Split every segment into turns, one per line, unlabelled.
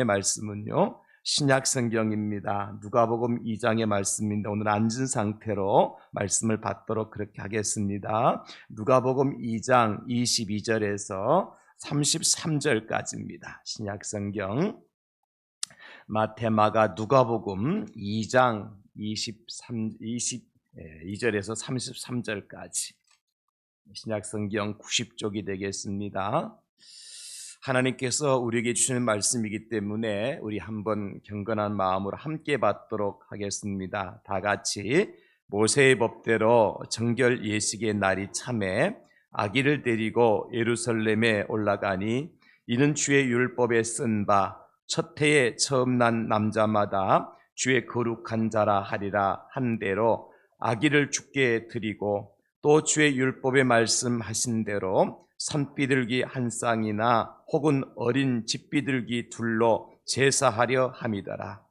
말씀은요, 신약 성경입니다. 누가복음 2장의 말씀인데 오늘 앉은 상태로 말씀을 받도록 그렇게 하겠습니다. 누가복음 2장 22절에서 33절까지입니다. 신약 성경 마태, 마가, 누가복음 2장 22절에서 33절까지 신약 성경 90쪽이 되겠습니다. 하나님께서 우리에게 주시는 말씀이기 때문에 우리 한번 경건한 마음으로 함께 받도록 하겠습니다. 다 같이 모세의 법대로 정결 예식의 날이 참에 아기를 데리고 예루살렘에 올라가니 이는 주의 율법에 쓴 바 첫 해에 처음 난 남자마다 주의 거룩한 자라 하리라 한 대로 아기를 주께 드리고 또 주의 율법에 말씀하신 대로 산비둘기 한 쌍이나 혹은 어린 집비둘기 둘로 제사하려 함이더라.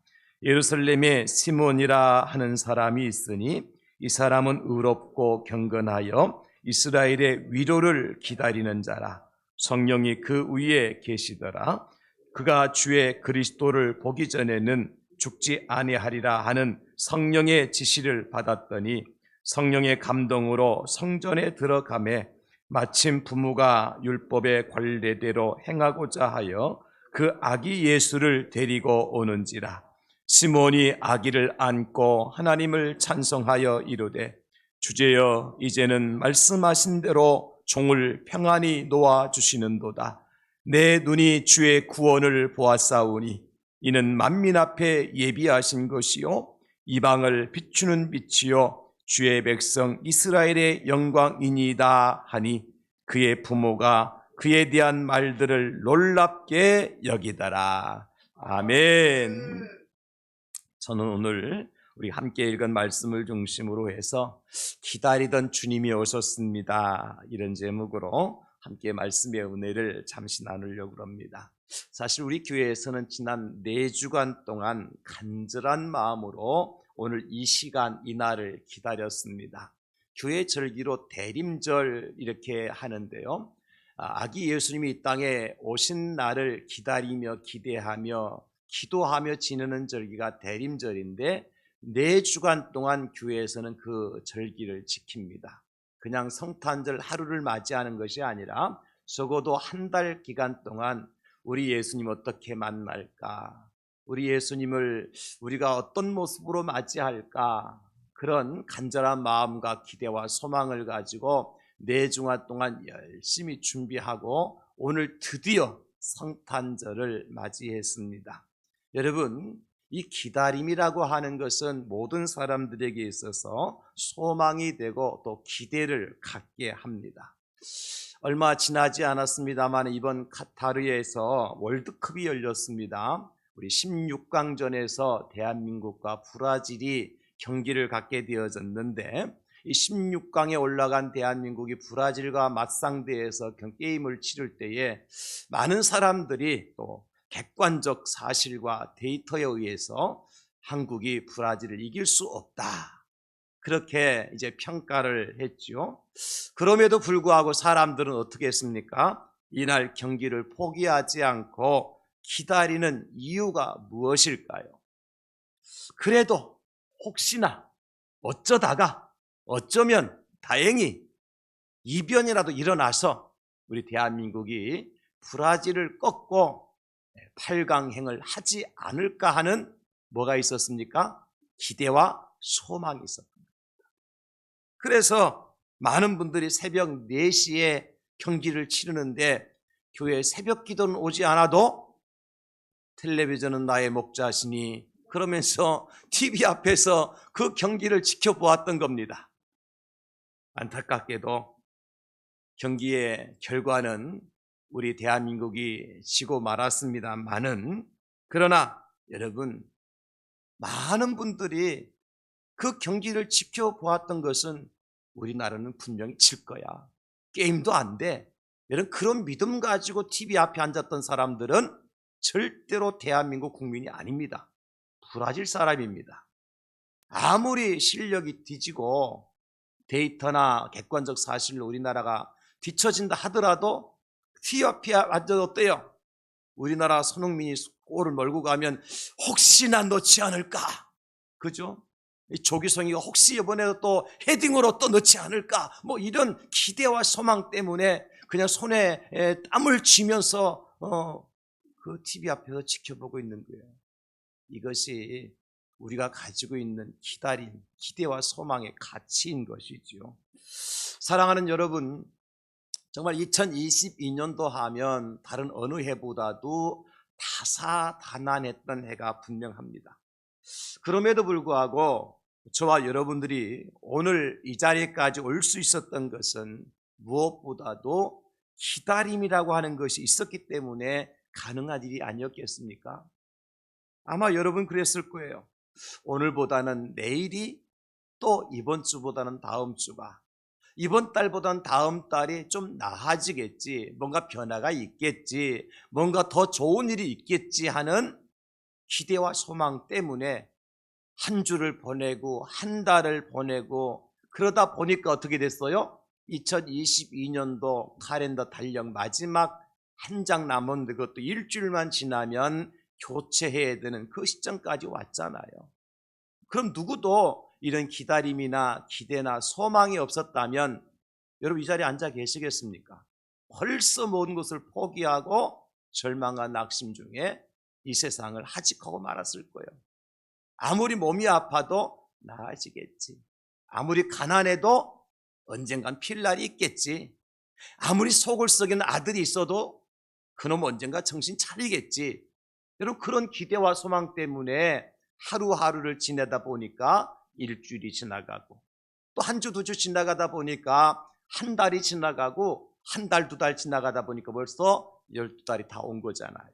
예루살렘에 시몬이라 하는 사람이 있으니 이 사람은 의롭고 경건하여 이스라엘의 위로를 기다리는 자라. 성령이 그 위에 계시더라. 그가 주의 그리스도를 보기 전에는 죽지 아니하리라 하는 성령의 지시를 받았더니 성령의 감동으로 성전에 들어가매 마침 부모가 율법의 관례대로 행하고자 하여 그 아기 예수를 데리고 오는지라. 시몬이 아기를 안고 하나님을 찬송하여 이르되 주제여 이제는 말씀하신 대로 종을 평안히 놓아주시는도다. 내 눈이 주의 구원을 보았사오니 이는 만민 앞에 예비하신 것이요 이방을 비추는 빛이요 주의 백성 이스라엘의 영광이니이다 하니 그의 부모가 그에 대한 말들을 놀랍게 여기더라. 아멘. 저는 오늘 우리 함께 읽은 말씀을 중심으로 해서 기다리던 주님이 오셨습니다, 이런 제목으로 함께 말씀의 은혜를 잠시 나누려고 합니다. 사실 우리 교회에서는 지난 4주간 동안 간절한 마음으로 오늘 이 시간 이 날을 기다렸습니다. 교회 절기로 대림절 이렇게 하는데요, 아기 예수님이 이 땅에 오신 날을 기다리며 기대하며 기도하며 지내는 절기가 대림절인데 4주간 동안 교회에서는 그 절기를 지킵니다. 그냥 성탄절 하루를 맞이하는 것이 아니라 적어도 한 달 기간 동안 우리 예수님 어떻게 만날까, 우리 예수님을 우리가 어떤 모습으로 맞이할까, 그런 간절한 마음과 기대와 소망을 가지고 4주간 동안 열심히 준비하고 오늘 드디어 성탄절을 맞이했습니다. 여러분, 이 기다림이라고 하는 것은 모든 사람들에게 있어서 소망이 되고 또 기대를 갖게 합니다. 얼마 지나지 않았습니다만 이번 카타르에서 월드컵이 열렸습니다. 우리 16강전에서 대한민국과 브라질이 경기를 갖게 되어졌는데 이 16강에 올라간 대한민국이 브라질과 맞상대해서 게임을 치를 때에 많은 사람들이 또 객관적 사실과 데이터에 의해서 한국이 브라질을 이길 수 없다, 그렇게 이제 평가를 했죠. 그럼에도 불구하고 사람들은 어떻게 했습니까? 이날 경기를 포기하지 않고 기다리는 이유가 무엇일까요? 그래도 혹시나 어쩌다가 어쩌면 다행히 이변이라도 일어나서 우리 대한민국이 브라질을 꺾고 8강행을 하지 않을까 하는 뭐가 있었습니까? 기대와 소망이 있었습니다. 그래서 많은 분들이 새벽 4시에 경기를 치르는데 교회 새벽 기도는 오지 않아도 텔레비전은 나의 목자시니 그러면서 TV 앞에서 그 경기를 지켜보았던 겁니다. 안타깝게도 경기의 결과는 우리 대한민국이 지고 말았습니다만은, 그러나 여러분, 많은 분들이 그 경기를 지켜보았던 것은 우리나라는 분명히 질 거야, 게임도 안 돼, 여러분, 그런 믿음 가지고 TV 앞에 앉았던 사람들은 절대로 대한민국 국민이 아닙니다. 브라질 사람입니다. 아무리 실력이 뒤지고 데이터나 객관적 사실로 우리나라가 뒤처진다 하더라도 TV 앞에 앉아도 어때요? 우리나라 손흥민이 골을 몰고 가면 혹시나 넣지 않을까? 그죠? 이 조기성이가 혹시 이번에도 또 헤딩으로 또 넣지 않을까? 뭐 이런 기대와 소망 때문에 그냥 손에 땀을 쥐면서 그 TV 앞에서 지켜보고 있는 거예요. 이것이 우리가 가지고 있는 기다림, 기대와 소망의 가치인 것이지요. 사랑하는 여러분, 정말 2022년도 하면 다른 어느 해보다도 다사다난했던 해가 분명합니다. 그럼에도 불구하고 저와 여러분들이 오늘 이 자리까지 올 수 있었던 것은 무엇보다도 기다림이라고 하는 것이 있었기 때문에 가능한 일이 아니었겠습니까? 아마 여러분 그랬을 거예요. 오늘보다는 내일이, 또 이번 주보다는 다음 주가, 이번 달보다는 다음 달이 좀 나아지겠지, 뭔가 변화가 있겠지, 뭔가 더 좋은 일이 있겠지 하는 기대와 소망 때문에 한 주를 보내고 한 달을 보내고 그러다 보니까 어떻게 됐어요? 2022년도 칼렌더 달력 마지막 한 장 남은 그것도 일주일만 지나면 교체해야 되는 그 시점까지 왔잖아요. 그럼 누구도 이런 기다림이나 기대나 소망이 없었다면 여러분 이 자리에 앉아 계시겠습니까? 벌써 모든 것을 포기하고 절망과 낙심 중에 이 세상을 하직하고 말았을 거예요. 아무리 몸이 아파도 나아지겠지. 아무리 가난해도 언젠간 필 날이 있겠지. 아무리 속을 썩이는 아들이 있어도 그놈 언젠가 정신 차리겠지. 여러분 그런 기대와 소망 때문에 하루하루를 지내다 보니까 일주일이 지나가고 또 한 주, 두 주 지나가다 보니까 한 달이 지나가고 한 달, 두 달 지나가다 보니까 벌써 12달이 다 온 거잖아요.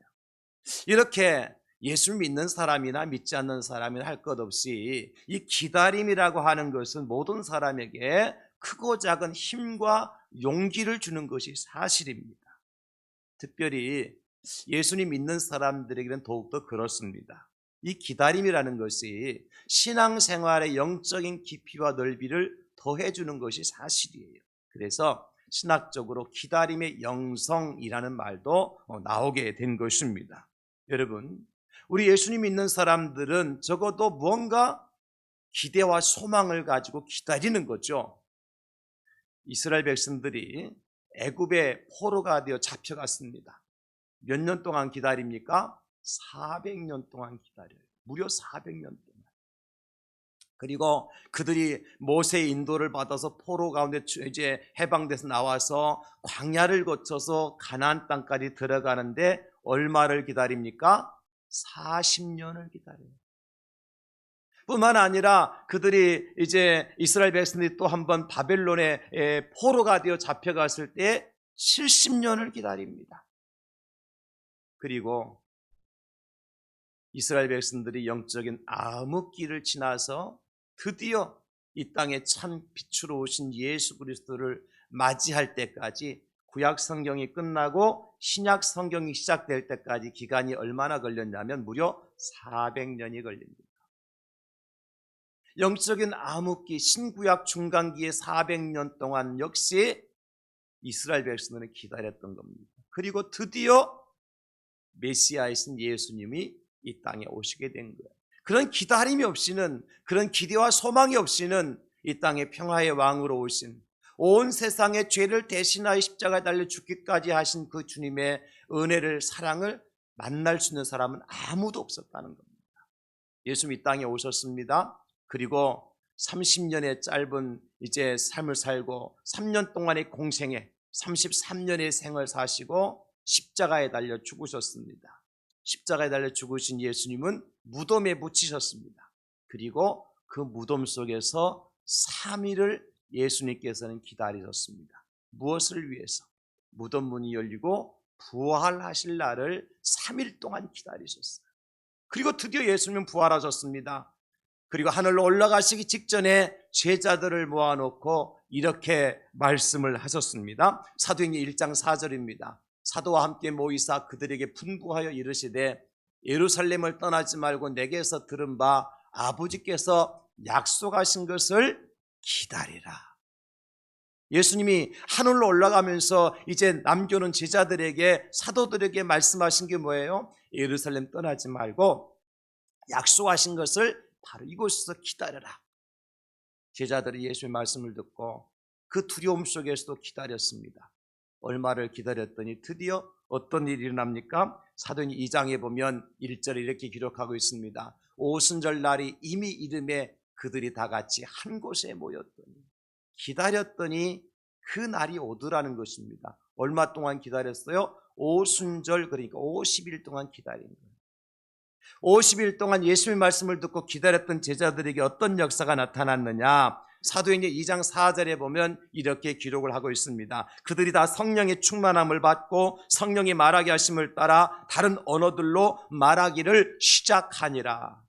이렇게 예수 믿는 사람이나 믿지 않는 사람이나 할 것 없이 이 기다림이라고 하는 것은 모든 사람에게 크고 작은 힘과 용기를 주는 것이 사실입니다. 특별히 예수님 믿는 사람들에게는 더욱더 그렇습니다. 이 기다림이라는 것이 신앙생활의 영적인 깊이와 넓이를 더해주는 것이 사실이에요. 그래서 신학적으로 기다림의 영성이라는 말도 나오게 된 것입니다. 여러분, 우리 예수님 믿는 사람들은 적어도 뭔가 기대와 소망을 가지고 기다리는 거죠. 이스라엘 백성들이 애굽의 포로가 되어 잡혀갔습니다. 몇 년 동안 기다립니까? 400년 동안 기다려요. 무려 400년 동안. 그리고 그들이 모세의 인도를 받아서 포로 가운데 이제 해방돼서 나와서 광야를 거쳐서 가나안 땅까지 들어가는데 얼마를 기다립니까? 40년을 기다려요. 뿐만 아니라 그들이 이제 이스라엘 백성들이 또 한 번 바벨론에 포로가 되어 잡혀갔을 때 70년을 기다립니다. 그리고 이스라엘 백성들이 영적인 암흑기를 지나서 드디어 이 땅에 참 빛으로 오신 예수 그리스도를 맞이할 때까지 구약 성경이 끝나고 신약 성경이 시작될 때까지 기간이 얼마나 걸렸냐면 무려 400년이 걸립니다. 영적인 암흑기 신구약 중간기의 400년 동안 역시 이스라엘 백성들은 기다렸던 겁니다. 그리고 드디어 메시아이신 예수님이 이 땅에 오시게 된 거예요. 그런 기다림이 없이는, 그런 기대와 소망이 없이는 이 땅에 평화의 왕으로 오신, 온 세상의 죄를 대신하여 십자가에 달려 죽기까지 하신 그 주님의 은혜를, 사랑을 만날 수 있는 사람은 아무도 없었다는 겁니다. 예수님이 이 땅에 오셨습니다. 그리고 30년의 짧은 이제 삶을 살고 3년 동안의 공생에 33년의 생을 사시고 십자가에 달려 죽으셨습니다. 십자가에 달려 죽으신 예수님은 무덤에 묻히셨습니다. 그리고 그 무덤 속에서 3일을 예수님께서는 기다리셨습니다. 무엇을 위해서? 무덤 문이 열리고 부활하실 날을 3일 동안 기다리셨어요. 그리고 드디어 예수님은 부활하셨습니다. 그리고 하늘로 올라가시기 직전에 제자들을 모아놓고 이렇게 말씀을 하셨습니다. 사도행전 1장 4절입니다. 사도와 함께 모이사 그들에게 분부하여 이르시되 예루살렘을 떠나지 말고 내게서 들은 바 아버지께서 약속하신 것을 기다리라. 예수님이 하늘로 올라가면서 이제 남겨놓은 제자들에게, 사도들에게 말씀하신 게 뭐예요? 예루살렘 떠나지 말고 약속하신 것을 바로 이곳에서 기다려라. 제자들이 예수의 말씀을 듣고 그 두려움 속에서도 기다렸습니다. 얼마를 기다렸더니 드디어 어떤 일이 일어납니까? 사도행전 2장에 보면 1절에 이렇게 기록하고 있습니다. 오순절 날이 이미 이름에 그들이 다 같이 한 곳에 모였더니, 기다렸더니 그 날이 오더라는 것입니다. 얼마 동안 기다렸어요? 오순절, 그러니까 50일 동안 기다린 거예요. 50일 동안 예수의 말씀을 듣고 기다렸던 제자들에게 어떤 역사가 나타났느냐? 사도행전 2장 4절에 보면 이렇게 기록을 하고 있습니다. 그들이 다 성령의 충만함을 받고 성령이 말하게 하심을 따라 다른 언어들로 말하기를 시작하니라.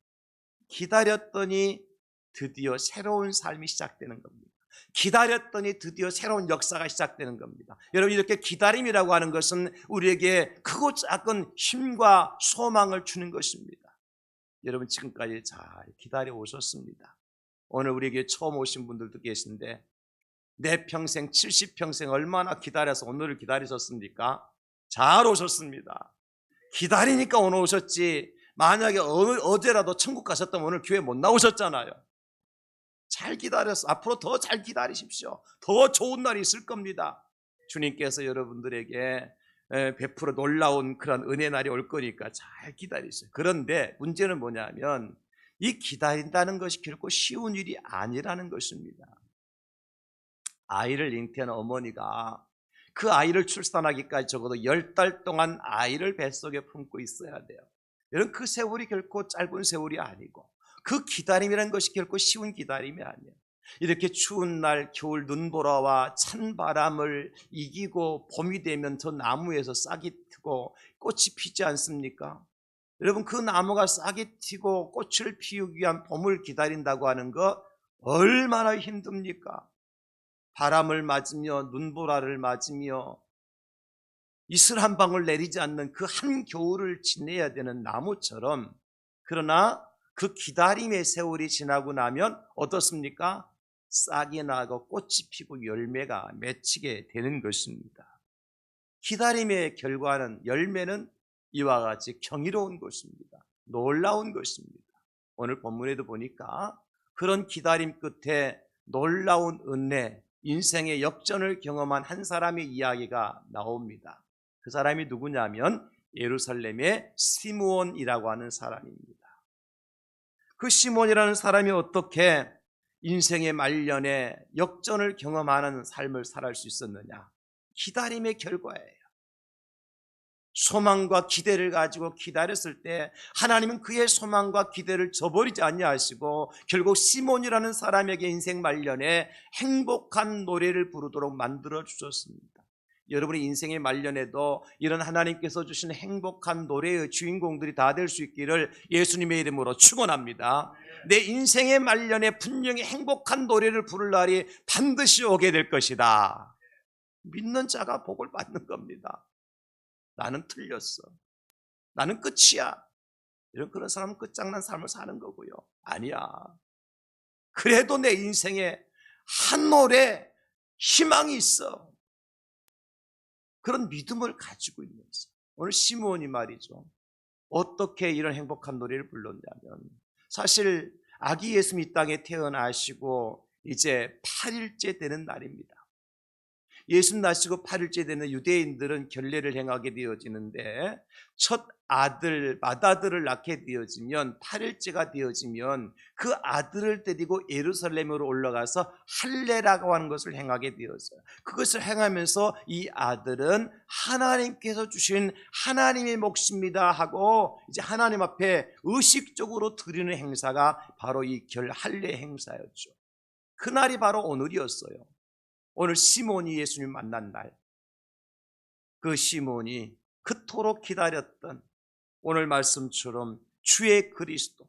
기다렸더니 드디어 새로운 삶이 시작되는 겁니다. 기다렸더니 드디어 새로운 역사가 시작되는 겁니다. 여러분, 이렇게 기다림이라고 하는 것은 우리에게 크고 작은 힘과 소망을 주는 것입니다. 여러분, 지금까지 잘 기다려 오셨습니다. 오늘 우리에게 처음 오신 분들도 계신데, 내 평생 70평생 얼마나 기다려서 오늘을 기다리셨습니까? 잘 오셨습니다. 기다리니까 오늘 오셨지, 만약에 어제라도 천국 가셨다면 오늘 교회 못 나오셨잖아요. 잘 기다렸어. 앞으로 더 잘 기다리십시오. 더 좋은 날이 있을 겁니다. 주님께서 여러분들에게 베풀어 놀라운 그런 은혜 날이 올 거니까 잘 기다리세요. 그런데 문제는 뭐냐면, 이 기다린다는 것이 결코 쉬운 일이 아니라는 것입니다. 아이를 잉태한 어머니가 그 아이를 출산하기까지 적어도 10달 동안 아이를 뱃속에 품고 있어야 돼요. 여러분, 그 세월이 결코 짧은 세월이 아니고, 그 기다림이라는 것이 결코 쉬운 기다림이 아니에요. 이렇게 추운 날 겨울 눈보라와 찬 바람을 이기고 봄이 되면 저 나무에서 싹이 트고 꽃이 피지 않습니까? 여러분, 그 나무가 싹이 튀고 꽃을 피우기 위한 봄을 기다린다고 하는 거 얼마나 힘듭니까? 바람을 맞으며 눈보라를 맞으며 이슬 한 방울 내리지 않는 그 한겨울을 지내야 되는 나무처럼, 그러나 그 기다림의 세월이 지나고 나면 어떻습니까? 싹이 나고 꽃이 피고 열매가 맺히게 되는 것입니다. 기다림의 결과는, 열매는 이와 같이 경이로운 것입니다. 놀라운 것입니다. 오늘 본문에도 보니까 그런 기다림 끝에 놀라운 은혜, 인생의 역전을 경험한 한 사람의 이야기가 나옵니다. 그 사람이 누구냐면 예루살렘의 시므온이라고 하는 사람입니다. 그 시몬이라는 사람이 어떻게 인생의 말년에 역전을 경험하는 삶을 살아갈 수 있었느냐? 기다림의 결과예요. 소망과 기대를 가지고 기다렸을 때 하나님은 그의 소망과 기대를 저버리지 아니하시고 결국 시몬이라는 사람에게 인생 말년에 행복한 노래를 부르도록 만들어 주셨습니다. 여러분의 인생의 말년에도 이런 하나님께서 주신 행복한 노래의 주인공들이 다 될 수 있기를 예수님의 이름으로 축원합니다. 내 인생의 말년에 분명히 행복한 노래를 부를 날이 반드시 오게 될 것이다. 믿는 자가 복을 받는 겁니다. 나는 틀렸어, 나는 끝이야, 이런 그런 사람은 끝장난 삶을 사는 거고요. 아니야, 그래도 내 인생에 한 노래 희망이 있어. 그런 믿음을 가지고 있는 거예요. 오늘 시므온이 말이죠, 어떻게 이런 행복한 노래를 불렀냐면, 사실 아기 예수님이 이 땅에 태어나시고 이제 8일째 되는 날입니다. 예수님 나시고 8일째 되는 유대인들은 결례를 행하게 되어지는데, 첫 아들, 맏아들을 낳게 되어지면 8일째가 되어지면 그 아들을 데리고 예루살렘으로 올라가서 할례라고 하는 것을 행하게 되었어요. 그것을 행하면서 이 아들은 하나님께서 주신 하나님의 몫입니다 하고 이제 하나님 앞에 의식적으로 드리는 행사가 바로 이 할례 행사였죠. 그날이 바로 오늘이었어요. 오늘 시몬이 예수님 만난 날, 그 시몬이 그토록 기다렸던 오늘 말씀처럼 주의 그리스도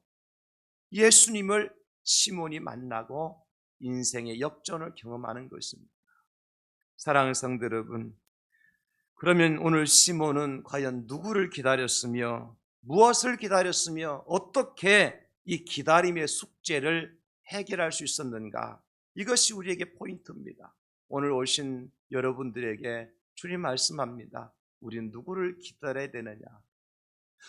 예수님을 시몬이 만나고 인생의 역전을 경험하는 것입니다. 사랑하는 성도 여러분, 그러면 오늘 시몬은 과연 누구를 기다렸으며 무엇을 기다렸으며 어떻게 이 기다림의 숙제를 해결할 수 있었는가? 이것이 우리에게 포인트입니다. 오늘 오신 여러분들에게 주님 말씀합니다. 우리는 누구를 기다려야 되느냐?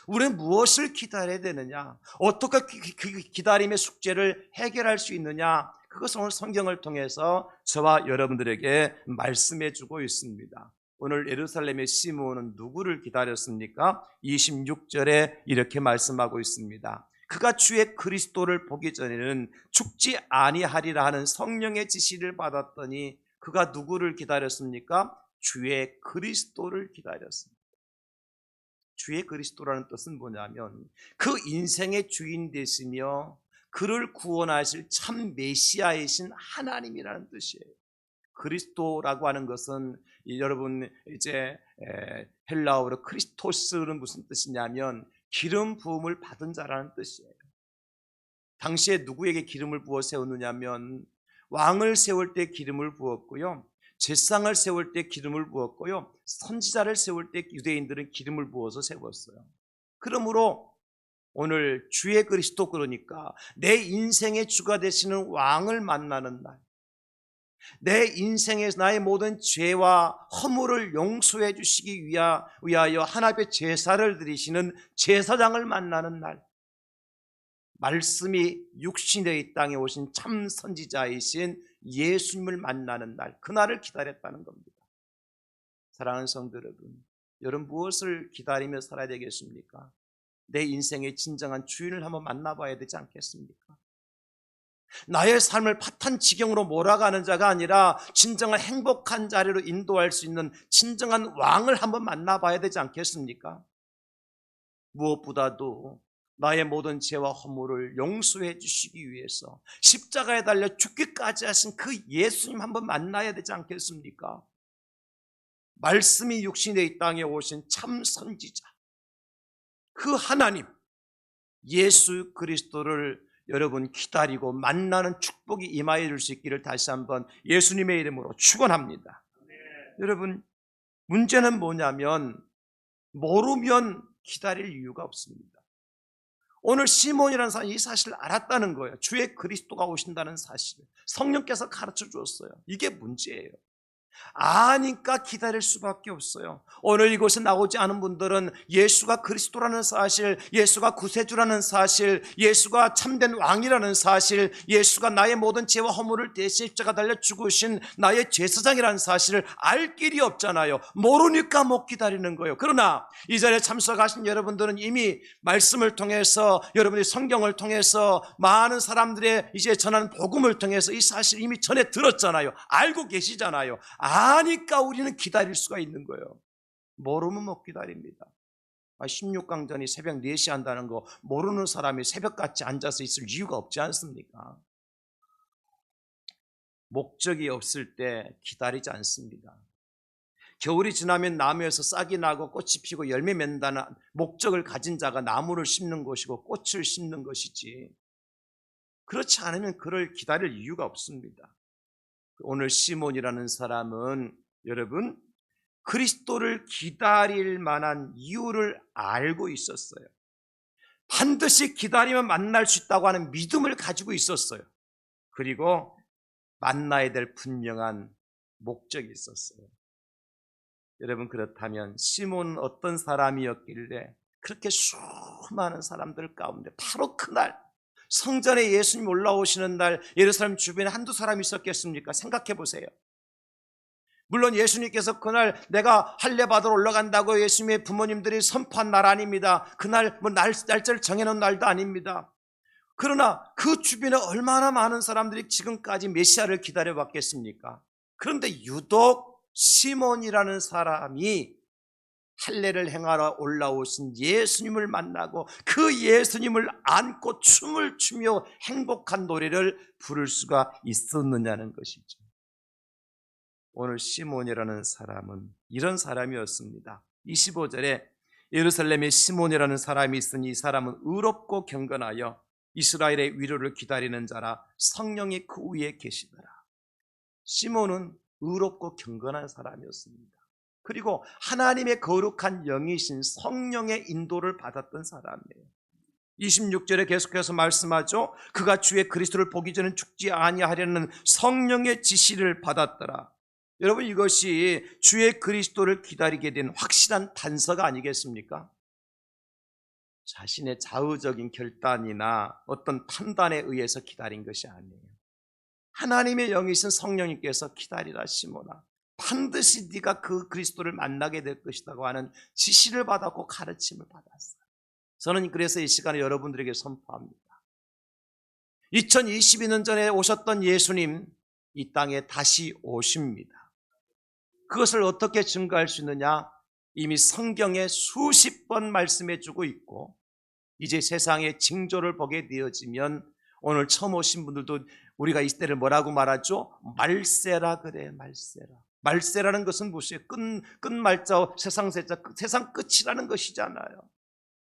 우리는 무엇을 기다려야 되느냐? 어떻게 그 기다림의 숙제를 해결할 수 있느냐? 그것을 오늘 성경을 통해서 저와 여러분들에게 말씀해 주고 있습니다. 오늘 예루살렘의 시므온은 누구를 기다렸습니까? 26절에 이렇게 말씀하고 있습니다. 그가 주의 그리스도를 보기 전에는 죽지 아니하리라 하는 성령의 지시를 받았더니 그가 누구를 기다렸습니까? 주의 그리스도를 기다렸습니다. 주의 그리스도라는 뜻은 뭐냐면 그 인생의 주인 되시며 그를 구원하실 참 메시아이신 하나님이라는 뜻이에요. 그리스도라고 하는 것은 여러분 이제 헬라어로 크리스토스는 무슨 뜻이냐면 기름 부음을 받은 자라는 뜻이에요. 당시에 누구에게 기름을 부어 세웠느냐면 왕을 세울 때 기름을 부었고요, 제상을 세울 때 기름을 부었고요, 선지자를 세울 때 유대인들은 기름을 부어서 세웠어요. 그러므로 오늘 주의 그리스도, 그러니까 내 인생의 주가 되시는 왕을 만나는 날, 내 인생에서 나의 모든 죄와 허물을 용서해 주시기 위하여 하나님의 제사를 드리시는 제사장을 만나는 날, 말씀이 육신의 이 땅에 오신 참 선지자이신 예수님을 만나는 날, 그날을 기다렸다는 겁니다. 사랑하는 성도 여러분, 여러분 무엇을 기다리며 살아야 되겠습니까? 내 인생의 진정한 주인을 한번 만나봐야 되지 않겠습니까? 나의 삶을 파탄 지경으로 몰아가는 자가 아니라 진정한 행복한 자리로 인도할 수 있는 진정한 왕을 한번 만나봐야 되지 않겠습니까? 무엇보다도 나의 모든 죄와 허물을 용서해 주시기 위해서 십자가에 달려 죽기까지 하신 그 예수님 한번 만나야 되지 않겠습니까? 말씀이 육신의 이 땅에 오신 참 선지자, 그 하나님 예수 그리스도를 여러분 기다리고 만나는 축복이 임하여 줄 수 있기를 다시 한번 예수님의 이름으로 축원합니다. 여러분 문제는 뭐냐면 모르면 기다릴 이유가 없습니다. 오늘 시몬이라는 사람이 이 사실을 알았다는 거예요. 주의 그리스도가 오신다는 사실을 성령께서 가르쳐 주었어요. 이게 문제예요. 아니까 기다릴 수밖에 없어요. 오늘 이곳에 나오지 않은 분들은 예수가 그리스도라는 사실, 예수가 구세주라는 사실, 예수가 참된 왕이라는 사실, 예수가 나의 모든 죄와 허물을 대신 십자가 달려 죽으신 나의 제사장이라는 사실을 알 길이 없잖아요. 모르니까 못 기다리는 거예요. 그러나 이 자리에 참석하신 여러분들은 이미 말씀을 통해서, 여러분의 성경을 통해서, 많은 사람들의 이제 전하는 복음을 통해서 이 사실 이미 전에 들었잖아요. 알고 계시잖아요. 아니까 우리는 기다릴 수가 있는 거예요. 모르면 못 기다립니다. 16강전이 새벽 4시 한다는 거 모르는 사람이 새벽같이 앉아서 있을 이유가 없지 않습니까? 목적이 없을 때 기다리지 않습니다. 겨울이 지나면 나무에서 싹이 나고 꽃이 피고 열매 맺는다는 목적을 가진 자가 나무를 심는 것이고 꽃을 심는 것이지, 그렇지 않으면 그를 기다릴 이유가 없습니다. 오늘 시몬이라는 사람은 여러분 그리스도를 기다릴 만한 이유를 알고 있었어요. 반드시 기다리면 만날 수 있다고 하는 믿음을 가지고 있었어요. 그리고 만나야 될 분명한 목적이 있었어요. 여러분 그렇다면 시몬은 어떤 사람이었길래 그렇게 수많은 사람들 가운데 바로 그날 성전에 예수님 올라오시는 날 예루살렘 주변에 한두 사람이 있었겠습니까? 생각해 보세요. 물론 예수님께서 그날 내가 할례 받으러 올라간다고 예수님의 부모님들이 선포한 날 아닙니다. 그날 날짜를 정해놓은 날도 아닙니다. 그러나 그 주변에 얼마나 많은 사람들이 지금까지 메시아를 기다려봤겠습니까? 그런데 유독 시몬이라는 사람이 할례를 행하러 올라오신 예수님을 만나고 그 예수님을 안고 춤을 추며 행복한 노래를 부를 수가 있었느냐는 것이죠. 오늘 시몬이라는 사람은 이런 사람이었습니다. 25절에 예루살렘에 시몬이라는 사람이 있으니 이 사람은 의롭고 경건하여 이스라엘의 위로를 기다리는 자라 성령이 그 위에 계시더라. 시몬은 의롭고 경건한 사람이었습니다. 그리고 하나님의 거룩한 영이신 성령의 인도를 받았던 사람이에요. 26절에 계속해서 말씀하죠. 그가 주의 그리스도를 보기 전에 죽지 아니하려는 성령의 지시를 받았더라. 여러분, 이것이 주의 그리스도를 기다리게 된 확실한 단서가 아니겠습니까? 자신의 자의적인 결단이나 어떤 판단에 의해서 기다린 것이 아니에요. 하나님의 영이신 성령님께서 기다리라 시몬아, 반드시 네가 그 그리스도를 만나게 될 것이라고 하는 지시를 받았고 가르침을 받았어요. 저는 그래서 이 시간에 여러분들에게 선포합니다. 2022년 전에 오셨던 예수님, 이 땅에 다시 오십니다. 그것을 어떻게 증거할 수 있느냐? 이미 성경에 수십 번 말씀해 주고 있고, 이제 세상의 징조를 보게 되어지면 오늘 처음 오신 분들도 우리가 이 때를 뭐라고 말하죠? 말세라 그래, 말세라. 말세라는 것은 무엇이에요? 끝말자, 세상 세자, 세상 끝이라는 것이잖아요.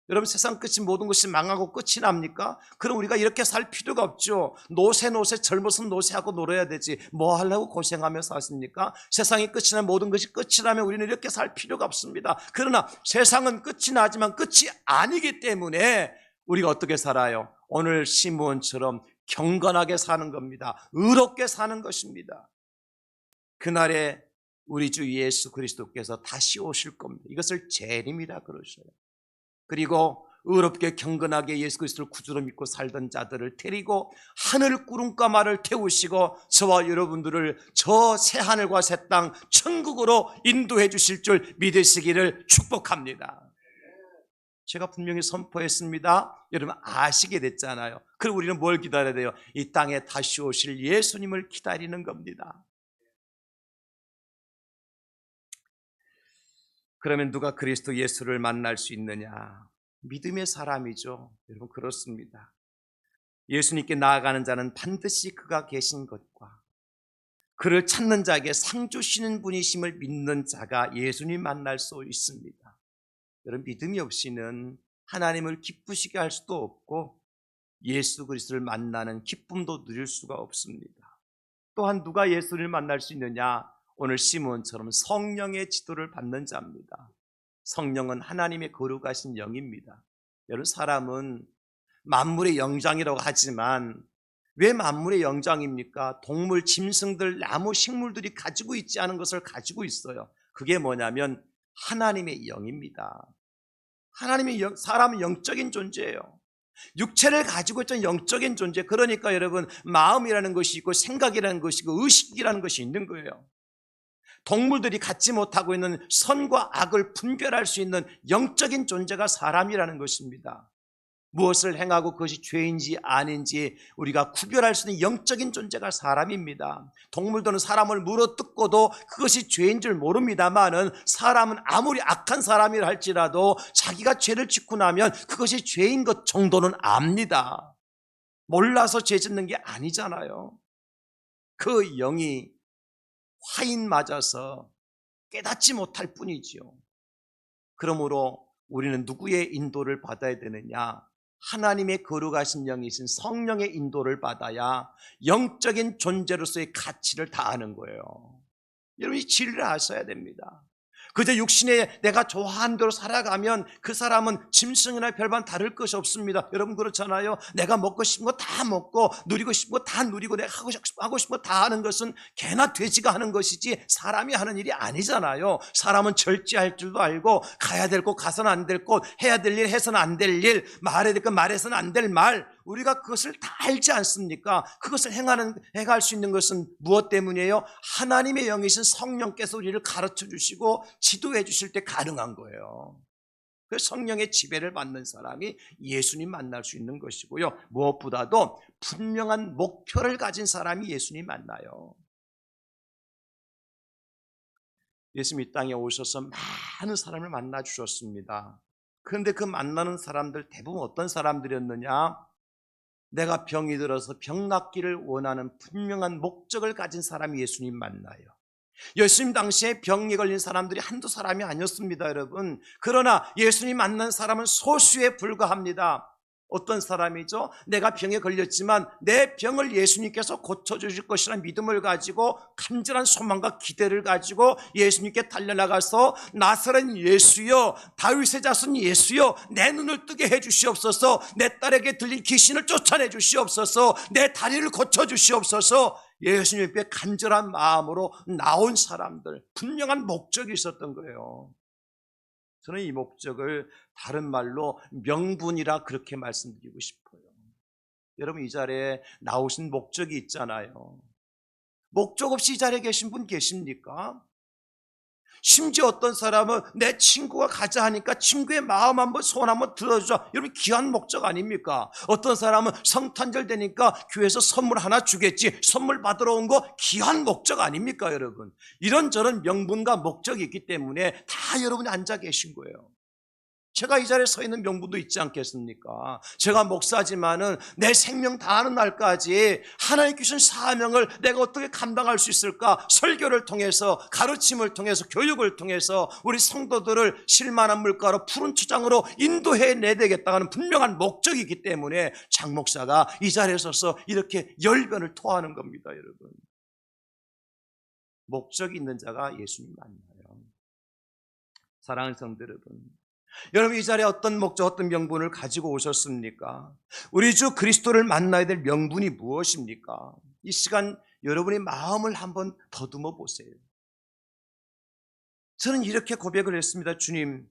여러분, 세상 끝이 모든 것이 망하고 끝이 납니까? 그럼 우리가 이렇게 살 필요가 없죠. 노세 젊었으면 노세하고 놀아야 되지. 뭐 하려고 고생하며 사십니까? 세상이 끝이 나면 모든 것이 끝이 나면 우리는 이렇게 살 필요가 없습니다. 그러나 세상은 끝이 나지만 끝이 아니기 때문에 우리가 어떻게 살아요? 오늘 시므온처럼 경건하게 사는 겁니다. 의롭게 사는 것입니다. 그날에 우리 주 예수 그리스도께서 다시 오실 겁니다. 이것을 재림이라 그러셔요. 그리고 의롭게 경건하게 예수 그리스도를 구주로 믿고 살던 자들을 데리고 하늘 구름가마를 태우시고 저와 여러분들을 저 새하늘과 새 땅 천국으로 인도해 주실 줄 믿으시기를 축복합니다. 제가 분명히 선포했습니다. 여러분 아시게 됐잖아요. 그럼 우리는 뭘 기다려야 돼요? 이 땅에 다시 오실 예수님을 기다리는 겁니다. 그러면 누가 그리스도 예수를 만날 수 있느냐? 믿음의 사람이죠. 여러분, 그렇습니다. 예수님께 나아가는 자는 반드시 그가 계신 것과 그를 찾는 자에게 상 주시는 분이심을 믿는 자가 예수님 만날 수 있습니다. 여러분, 믿음이 없이는 하나님을 기쁘시게 할 수도 없고 예수 그리스도를 만나는 기쁨도 누릴 수가 없습니다. 또한 누가 예수를 만날 수 있느냐? 오늘 시므온처럼 성령의 지도를 받는 자입니다. 성령은 하나님의 거룩하신 영입니다. 여러분, 사람은 만물의 영장이라고 하지만 왜 만물의 영장입니까? 동물, 짐승들, 나무, 식물들이 가지고 있지 않은 것을 가지고 있어요. 그게 뭐냐면 하나님의 영입니다. 사람은 영적인 존재예요. 육체를 가지고 있던 영적인 존재, 그러니까 여러분 마음이라는 것이 있고 생각이라는 것이 있고 의식이라는 것이 있는 거예요. 동물들이 갖지 못하고 있는 선과 악을 분별할 수 있는 영적인 존재가 사람이라는 것입니다. 무엇을 행하고 그것이 죄인지 아닌지 우리가 구별할 수 있는 영적인 존재가 사람입니다. 동물들은 사람을 물어뜯고도 그것이 죄인 줄 모릅니다만은 사람은 아무리 악한 사람이라 할지라도 자기가 죄를 짓고 나면 그것이 죄인 것 정도는 압니다. 몰라서 죄 짓는 게 아니잖아요. 그 영이 화인 맞아서 깨닫지 못할 뿐이지요. 그러므로 우리는 누구의 인도를 받아야 되느냐? 하나님의 거룩하신 영이신 성령의 인도를 받아야 영적인 존재로서의 가치를 다하는 거예요. 여러분, 이 진리를 아셔야 됩니다. 그저 육신에 내가 좋아하는 대로 살아가면 그 사람은 짐승이나 별반 다를 것이 없습니다. 여러분 그렇잖아요. 내가 먹고 싶은 거 다 먹고 누리고 싶은 거 다 누리고 내가 하고 싶은 거 다 하는 것은 개나 돼지가 하는 것이지 사람이 하는 일이 아니잖아요. 사람은 절제할 줄도 알고 가야 될 곳 가서는 안 될 곳, 해야 될 일 해서는 안 될 일, 말해야 될 것 말해서는 안 될 말, 우리가 그것을 다 알지 않습니까? 그것을 행할 수 있는 것은 무엇 때문이에요? 하나님의 영이신 성령께서 우리를 가르쳐 주시고 지도해 주실 때 가능한 거예요. 그 성령의 지배를 받는 사람이 예수님 만날 수 있는 것이고요. 무엇보다도 분명한 목표를 가진 사람이 예수님 만나요. 예수님 이 땅에 오셔서 많은 사람을 만나 주셨습니다. 그런데 그 만나는 사람들 대부분 어떤 사람들이었느냐? 내가 병이 들어서 병 낫기를 원하는 분명한 목적을 가진 사람이 예수님 만나요. 예수님 당시에 병에 걸린 사람들이 한두 사람이 아니었습니다, 여러분. 그러나 예수님 만난 사람은 소수에 불과합니다. 어떤 사람이죠? 내가 병에 걸렸지만 내 병을 예수님께서 고쳐주실 것이라는 믿음을 가지고 간절한 소망과 기대를 가지고 예수님께 달려나가서 나사렛 예수여, 다윗의 자손 예수여, 내 눈을 뜨게 해주시옵소서, 내 딸에게 들린 귀신을 쫓아내 주시옵소서, 내 다리를 고쳐주시옵소서, 예수님 앞에 간절한 마음으로 나온 사람들, 분명한 목적이 있었던 거예요. 저는 이 목적을 다른 말로 명분이라 그렇게 말씀드리고 싶어요. 여러분, 이 자리에 나오신 목적이 있잖아요. 목적 없이 이 자리에 계신 분 계십니까? 심지어 어떤 사람은 내 친구가 가자 하니까 친구의 마음 한번 소원 한번 들어주자. 여러분, 귀한 목적 아닙니까? 어떤 사람은 성탄절 되니까 교회에서 선물 하나 주겠지. 선물 받으러 온 거 귀한 목적 아닙니까, 여러분? 이런저런 명분과 목적이 있기 때문에 다 여러분이 앉아 계신 거예요. 제가 이 자리에 서 있는 명분도 있지 않겠습니까? 제가 목사지만은 내 생명 다하는 날까지 하나님 주신 사명을 내가 어떻게 감당할 수 있을까? 설교를 통해서, 가르침을 통해서, 교육을 통해서 우리 성도들을 실만한 물가로 푸른 초장으로 인도해내야 되겠다는 분명한 목적이 있기 때문에 장 목사가 이 자리에 서서 이렇게 열변을 토하는 겁니다, 여러분. 목적이 있는 자가 예수님 만나요. 사랑하는 성도 여러분, 여러분, 이 자리에 어떤 목적, 어떤 명분을 가지고 오셨습니까? 우리 주 그리스도를 만나야 될 명분이 무엇입니까? 이 시간 여러분의 마음을 한번 더듬어 보세요. 저는 이렇게 고백을 했습니다. 주님,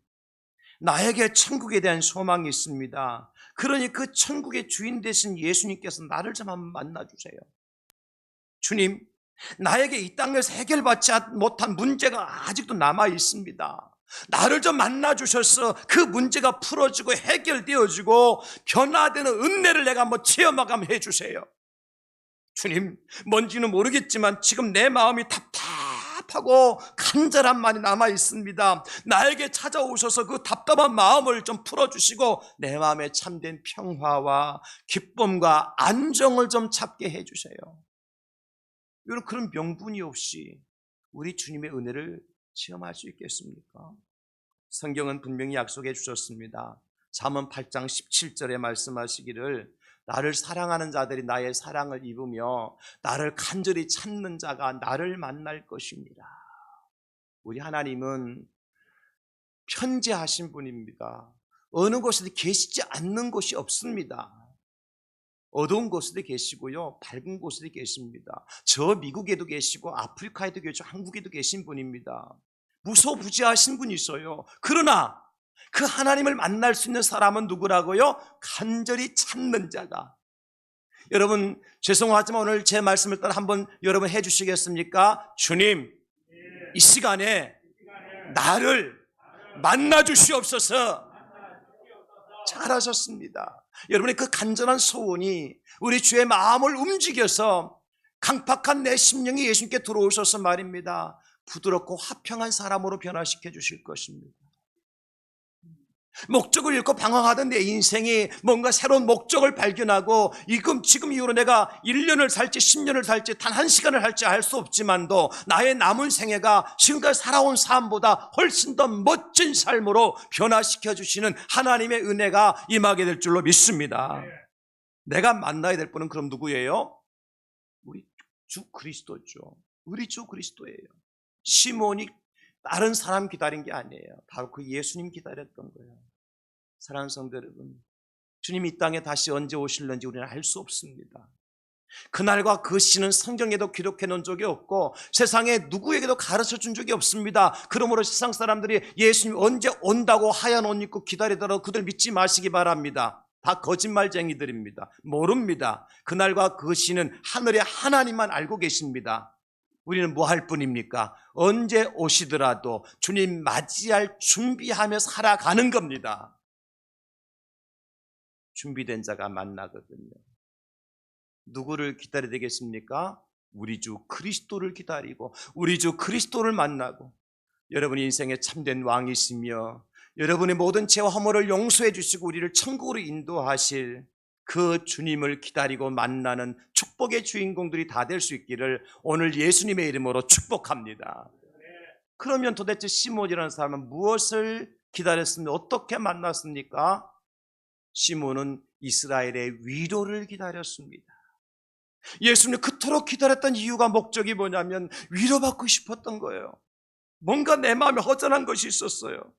나에게 천국에 대한 소망이 있습니다. 그러니 그 천국의 주인 되신 예수님께서 나를 좀 한번 만나주세요. 주님, 나에게 이 땅에서 해결받지 못한 문제가 아직도 남아 있습니다. 나를 좀 만나주셔서 그 문제가 풀어지고 해결되어지고 변화되는 은혜를 내가 한번 체험하게 해주세요. 주님, 뭔지는 모르겠지만 지금 내 마음이 답답하고 간절한 말이 남아 있습니다. 나에게 찾아오셔서 그 답답한 마음을 좀 풀어주시고 내 마음에 참된 평화와 기쁨과 안정을 좀 찾게 해주세요. 여러분, 그런 명분이 없이 우리 주님의 은혜를 체험할 수 있겠습니까? 성경은 분명히 약속해 주셨습니다. 잠언 8장 17절에 말씀하시기를 나를 사랑하는 자들이 나의 사랑을 입으며 나를 간절히 찾는 자가 나를 만날 것입니다. 우리 하나님은 편재하신 분입니다. 어느 곳에도 계시지 않는 곳이 없습니다. 어두운 곳에도 계시고요, 밝은 곳에도 계십니다. 저 미국에도 계시고 아프리카에도 계시고 한국에도 계신 분입니다. 무소부지하신 분이 있어요. 그러나 그 하나님을 만날 수 있는 사람은 누구라고요? 간절히 찾는 자가. 여러분, 죄송하지만 오늘 제 말씀을 따라 한번 여러분 해주시겠습니까? 주님, 이 시간에 나를 만나 주시옵소서. 잘하셨습니다. 여러분의 그 간절한 소원이 우리 주의 마음을 움직여서 강팍한 내 심령이 예수님께 들어오셔서 말입니다, 부드럽고 화평한 사람으로 변화시켜 주실 것입니다. 목적을 잃고 방황하던 내 인생이 뭔가 새로운 목적을 발견하고 지금 이후로 내가 1년을 살지 10년을 살지 단 한 시간을 살지 알 수 없지만도 나의 남은 생애가 지금까지 살아온 삶보다 훨씬 더 멋진 삶으로 변화시켜 주시는 하나님의 은혜가 임하게 될 줄로 믿습니다. 내가 만나야 될 분은 그럼 누구예요? 우리 주 그리스도죠. 우리 주 그리스도예요. 시몬이 다른 사람 기다린 게 아니에요. 바로 그 예수님 기다렸던 거예요. 사랑하는 성도 여러분, 주님이 이 땅에 다시 언제 오실는지 우리는 알 수 없습니다. 그날과 그 시는 성경에도 기록해 놓은 적이 없고 세상에 누구에게도 가르쳐 준 적이 없습니다. 그러므로 세상 사람들이 예수님이 언제 온다고 하얀 옷 입고 기다리더라도 그들 믿지 마시기 바랍니다. 다 거짓말쟁이들입니다. 모릅니다. 그날과 그 시는 하늘의 하나님만 알고 계십니다. 우리는 뭐 할 뿐입니까? 언제 오시더라도 주님 맞이할 준비하며 살아가는 겁니다. 준비된 자가 만나거든요. 누구를 기다려야 되겠습니까? 우리 주 그리스도를 기다리고 우리 주 그리스도를 만나고, 여러분 인생의 참된 왕이시며 여러분의 모든 죄와 허물을 용서해 주시고 우리를 천국으로 인도하실 그 주님을 기다리고 만나는 축복의 주인공들이 다 될 수 있기를 오늘 예수님의 이름으로 축복합니다. 그러면 도대체 시몬이라는 사람은 무엇을 기다렸습니까? 어떻게 만났습니까? 시몬은 이스라엘의 위로를 기다렸습니다. 예수님 그토록 기다렸던 이유가 목적이 뭐냐면 위로받고 싶었던 거예요. 뭔가 내 마음에 허전한 것이 있었어요.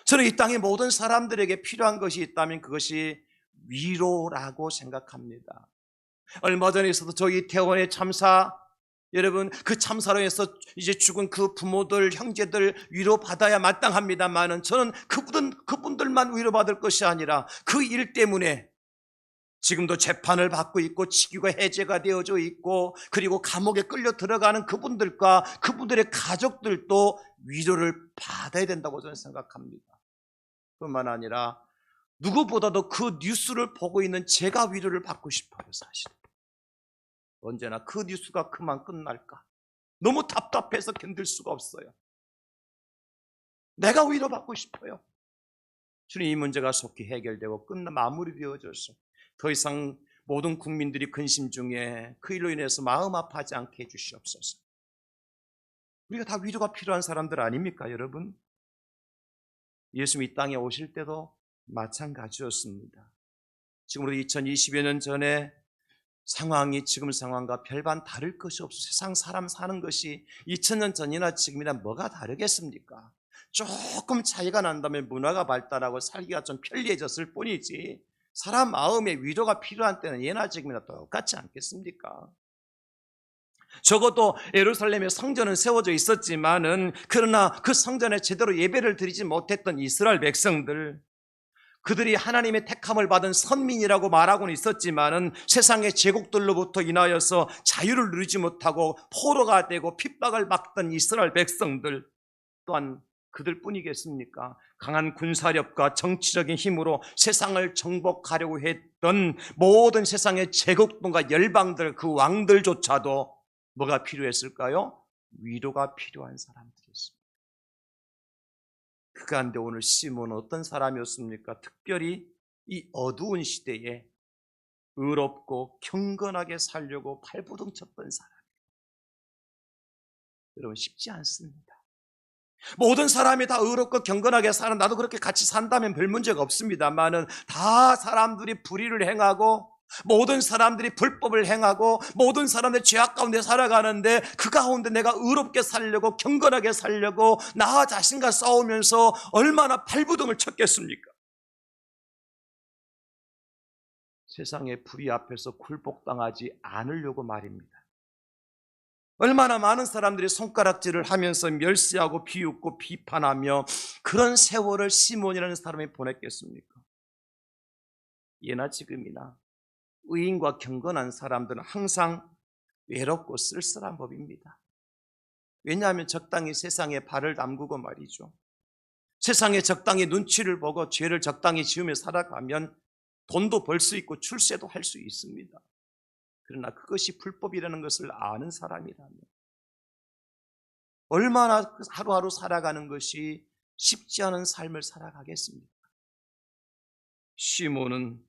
저는 이 땅의 모든 사람들에게 필요한 것이 있다면 그것이 위로라고 생각합니다. 얼마 전에 있어도 저희 태원의 참사, 여러분 그 참사로 해서 이제 죽은 그 부모들, 형제들 위로받아야 마땅합니다만은 저는 그분들만 위로받을 것이 아니라 그 일 때문에 지금도 재판을 받고 있고 직위가 해제가 되어져 있고 그리고 감옥에 끌려 들어가는 그분들과 그분들의 가족들도 위로를 받아야 된다고 저는 생각합니다. 뿐만 아니라 누구보다도 그 뉴스를 보고 있는 제가 위로를 받고 싶어요. 사실 언제나 그 뉴스가 그만 끝날까 너무 답답해서 견딜 수가 없어요. 내가 위로받고 싶어요. 주님, 이 문제가 속히 해결되고 마무리되어져서 더 이상 모든 국민들이 근심 중에 그 일로 인해서 마음 아파하지 않게 해주시옵소서. 우리가 다 위로가 필요한 사람들 아닙니까, 여러분? 예수님이 이 땅에 오실 때도 마찬가지였습니다. 지금으로 2020여 년 전에 상황이 지금 상황과 별반 다를 것이 없어. 세상 사람 사는 것이 2000년 전이나 지금이나 뭐가 다르겠습니까? 조금 차이가 난다면 문화가 발달하고 살기가 좀 편리해졌을 뿐이지 사람 마음에 위로가 필요한 때는 예나 지금이나 똑같지 않겠습니까? 적어도 예루살렘에 성전은 세워져 있었지만은 그러나 그 성전에 제대로 예배를 드리지 못했던 이스라엘 백성들, 그들이 하나님의 택함을 받은 선민이라고 말하고는 있었지만은 세상의 제국들로부터 인하여서 자유를 누리지 못하고 포로가 되고 핍박을 받던 이스라엘 백성들 또한 그들뿐이겠습니까? 강한 군사력과 정치적인 힘으로 세상을 정복하려고 했던 모든 세상의 제국들과 열방들, 그 왕들조차도 뭐가 필요했을까요? 위로가 필요한 사람들이었습니다. 그 가운데 오늘 시몬은 어떤 사람이었습니까? 특별히 이 어두운 시대에 의롭고 경건하게 살려고 발버둥 쳤던 사람. 여러분 쉽지 않습니다. 모든 사람이 다 의롭고 경건하게 사는, 나도 그렇게 같이 산다면 별 문제가 없습니다만은 다 사람들이 불의를 행하고 모든 사람들이 불법을 행하고 모든 사람들이 죄악 가운데 살아가는데 그 가운데 내가 의롭게 살려고 경건하게 살려고 나 자신과 싸우면서 얼마나 발버둥을 쳤겠습니까? 세상의 불의 앞에서 굴복당하지 않으려고 말입니다. 얼마나 많은 사람들이 손가락질을 하면서 멸시하고 비웃고 비판하며 그런 세월을 시몬이라는 사람이 보냈겠습니까? 예나 지금이나 의인과 경건한 사람들은 항상 외롭고 쓸쓸한 법입니다. 왜냐하면 적당히 세상에 발을 담그고 말이죠. 세상에 적당히 눈치를 보고 죄를 적당히 지으며 살아가면 돈도 벌 수 있고 출세도 할 수 있습니다. 그러나 그것이 불법이라는 것을 아는 사람이라면 얼마나 하루하루 살아가는 것이 쉽지 않은 삶을 살아가겠습니까? 시몬은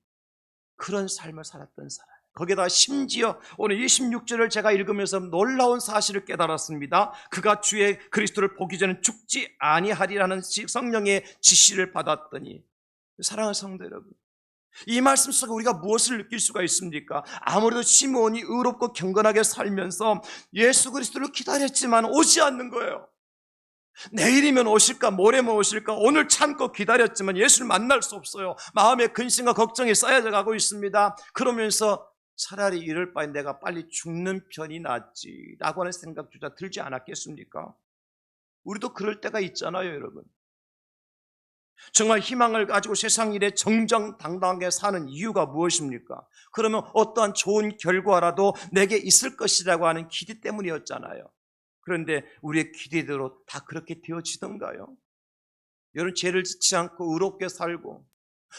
그런 삶을 살았던 사람. 거기다 심지어 오늘 26절을 제가 읽으면서 놀라운 사실을 깨달았습니다. 그가 주의 그리스도를 보기 전에 죽지 아니하리라는 성령의 지시를 받았더니, 사랑하는 성도 여러분, 이 말씀 속에 우리가 무엇을 느낄 수가 있습니까? 아무래도 시몬이 의롭고 경건하게 살면서 예수 그리스도를 기다렸지만 오지 않는 거예요. 내일이면 오실까 모레면 오실까 오늘 참고 기다렸지만 예수를 만날 수 없어요. 마음에 근심과 걱정이 쌓여져 가고 있습니다. 그러면서 차라리 이럴 바에 내가 빨리 죽는 편이 낫지 라고 하는 생각조차 들지 않았겠습니까? 우리도 그럴 때가 있잖아요, 여러분. 정말 희망을 가지고 세상 일에 정정당당하게 사는 이유가 무엇입니까? 그러면 어떠한 좋은 결과라도 내게 있을 것이라고 하는 기대 때문이었잖아요. 그런데 우리의 기대대로 다 그렇게 되어지던가요? 여러분, 죄를 짓지 않고 의롭게 살고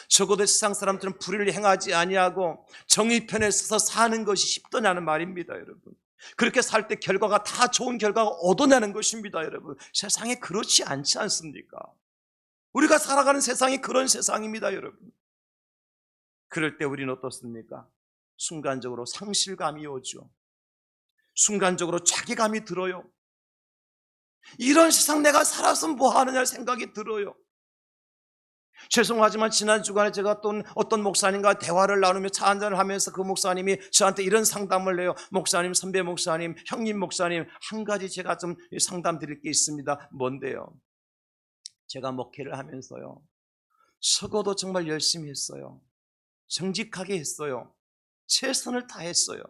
적어도 세상 사람들은 불의를 행하지 아니하고 정의 편에 서서 사는 것이 쉽더냐는 말입니다, 여러분. 그렇게 살 때 결과가 다 좋은 결과가 얻어내는 것입니다, 여러분. 세상에 그렇지 않지 않습니까? 우리가 살아가는 세상이 그런 세상입니다, 여러분. 그럴 때 우리는 어떻습니까? 순간적으로 상실감이 오죠. 순간적으로 자괴감이 들어요. 이런 세상 내가 살아서 뭐 하느냐 생각이 들어요. 죄송하지만 지난 주간에 제가 또 어떤 목사님과 대화를 나누며 차 한잔을 하면서 그 목사님이 저한테 이런 상담을 해요. 목사님, 선배 목사님, 형님 목사님, 한 가지 제가 좀 상담 드릴 게 있습니다. 뭔데요? 제가 목회를 하면서요, 적어도 정말 열심히 했어요. 정직하게 했어요. 최선을 다했어요.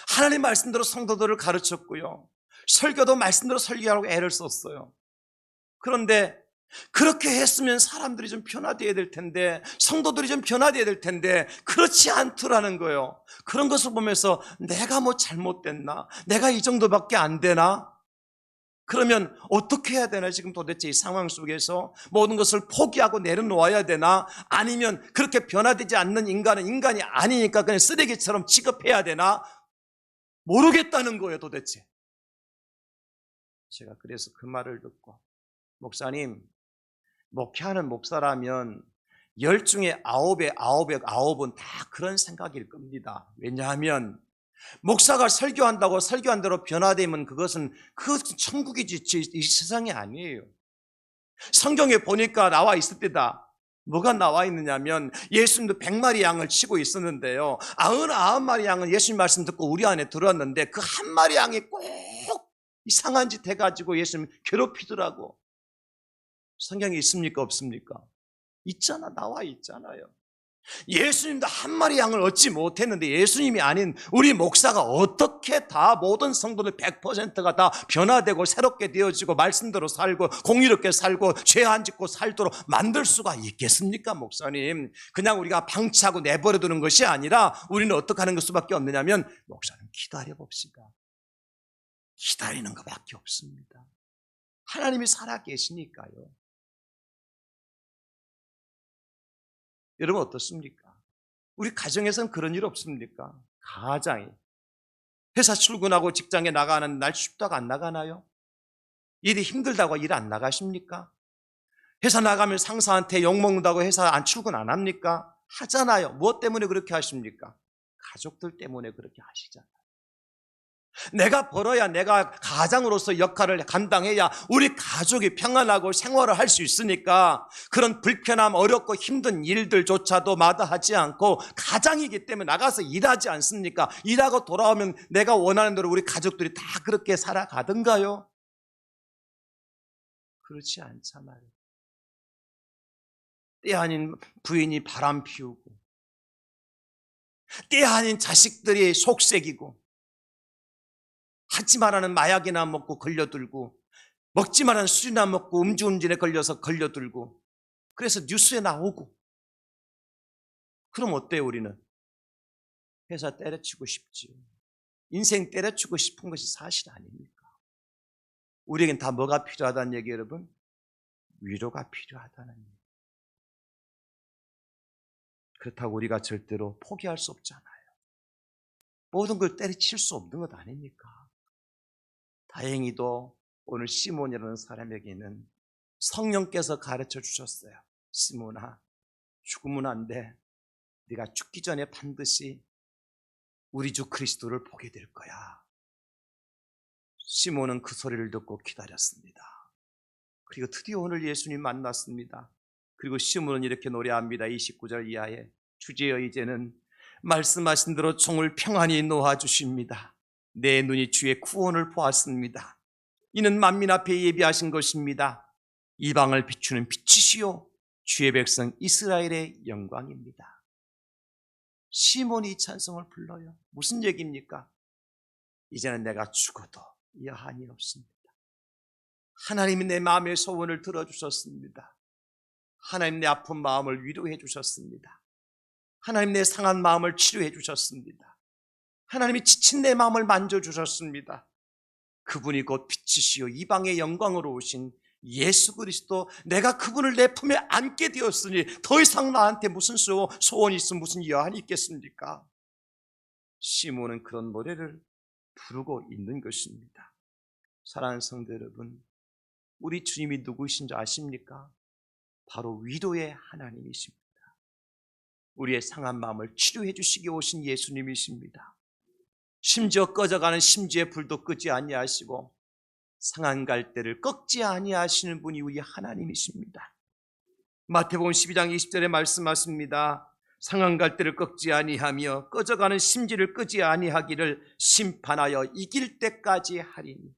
하나님 말씀대로 성도들을 가르쳤고요. 설교도 말씀대로 설교하라고 애를 썼어요. 그런데 그렇게 했으면 사람들이 좀 변화되어야 될 텐데, 성도들이 좀 변화되어야 될 텐데 그렇지 않더라는 거예요. 그런 것을 보면서 내가 뭐 잘못됐나? 내가 이 정도밖에 안 되나? 그러면 어떻게 해야 되나? 지금 도대체 이 상황 속에서 모든 것을 포기하고 내려놓아야 되나? 아니면 그렇게 변화되지 않는 인간은 인간이 아니니까 그냥 쓰레기처럼 취급해야 되나? 모르겠다는 거예요, 도대체. 제가 그래서 그 말을 듣고, 목사님, 목회하는 목사라면 10 중에 9은 다 그런 생각일 겁니다. 왜냐하면 목사가 설교한 대로 변화되면 그것은 천국이지 이 세상이 아니에요. 성경에 보니까 나와 있을 때다. 뭐가 나와 있느냐면 예수님도 100마리 양을 치고 있었는데요, 99마리 양은 예수님 말씀 듣고 우리 안에 들어왔는데 그 한 마리 양이 꼭 이상한 짓 해가지고 예수님 괴롭히더라고. 성경에 있습니까? 없습니까? 있잖아. 나와 있잖아요. 예수님도 한 마리 양을 얻지 못했는데 예수님이 아닌 우리 목사가 어떻게 다 모든 성도들 100%가 다 변화되고 새롭게 되어지고 말씀대로 살고 공의롭게 살고 죄 안 짓고 살도록 만들 수가 있겠습니까? 목사님, 그냥 우리가 방치하고 내버려 두는 것이 아니라 우리는 어떻게 하는 수밖에 없느냐면, 목사님 기다려 봅시다. 기다리는 것밖에 없습니다. 하나님이 살아 계시니까요. 여러분 어떻습니까? 우리 가정에서는 그런 일 없습니까? 가장이 회사 출근하고 직장에 나가는 날 쉽다고 안 나가나요? 일이 힘들다고 일 안 나가십니까? 회사 나가면 상사한테 욕먹는다고 회사 안 출근 안 합니까? 하잖아요. 무엇 때문에 그렇게 하십니까? 가족들 때문에 그렇게 하시잖아요. 내가 벌어야, 내가 가장으로서 역할을 감당해야 우리 가족이 평안하고 생활을 할 수 있으니까 그런 불편함, 어렵고 힘든 일들조차도 마다하지 않고 가장이기 때문에 나가서 일하지 않습니까? 일하고 돌아오면 내가 원하는 대로 우리 가족들이 다 그렇게 살아가던가요? 그렇지 않잖아요. 때 아닌 부인이 바람 피우고, 때 아닌 자식들이 속색이고, 하지 말라는 마약이나 먹고 걸려들고, 먹지 말라는 술이나 먹고 음주운전에 걸려서 걸려들고, 그래서 뉴스에 나오고. 그럼 어때요? 우리는 회사 때려치고 싶지요. 인생 때려치고 싶은 것이 사실 아닙니까? 우리에겐 다 뭐가 필요하다는 얘기, 여러분? 위로가 필요하다는 얘기. 그렇다고 우리가 절대로 포기할 수 없잖아요. 모든 걸 때려칠 수 없는 것 아닙니까? 다행히도 오늘 시몬이라는 사람에게는 성령께서 가르쳐 주셨어요. 시몬아, 죽으면 안 돼. 네가 죽기 전에 반드시 우리 주 그리스도를 보게 될 거야. 시몬은 그 소리를 듣고 기다렸습니다. 그리고 드디어 오늘 예수님 만났습니다. 그리고 시몬은 이렇게 노래합니다. 29절 이하에, 주제여 이제는 말씀하신 대로 종을 평안히 놓아주십니다. 내 눈이 주의 구원을 보았습니다. 이는 만민 앞에 예비하신 것입니다. 이방을 비추는 빛이시요 주의 백성 이스라엘의 영광입니다. 시몬이 이 찬송을 불러요. 무슨 얘기입니까? 이제는 내가 죽어도 여한이 없습니다. 하나님이 내 마음의 소원을 들어주셨습니다. 하나님 내 아픈 마음을 위로해 주셨습니다. 하나님 내 상한 마음을 치료해 주셨습니다. 하나님이 지친 내 마음을 만져주셨습니다. 그분이 곧 빛이시요 이방의 영광으로 오신 예수 그리스도, 내가 그분을 내 품에 안게 되었으니 더 이상 나한테 무슨 소원이 있으면 무슨 여한이 있겠습니까? 시몬은 그런 노래를 부르고 있는 것입니다. 사랑하는 성도 여러분, 우리 주님이 누구이신 줄 아십니까? 바로 위로의 하나님이십니다. 우리의 상한 마음을 치료해 주시기 오신 예수님이십니다. 심지어 꺼져가는 심지의 불도 끄지 아니하시고 상한 갈대를 꺾지 아니하시는 분이 우리 하나님이십니다. 마태복음 12장 20절에 말씀하십니다. 상한 갈대를 꺾지 아니하며 꺼져가는 심지를 끄지 아니하기를 심판하여 이길 때까지 하리니.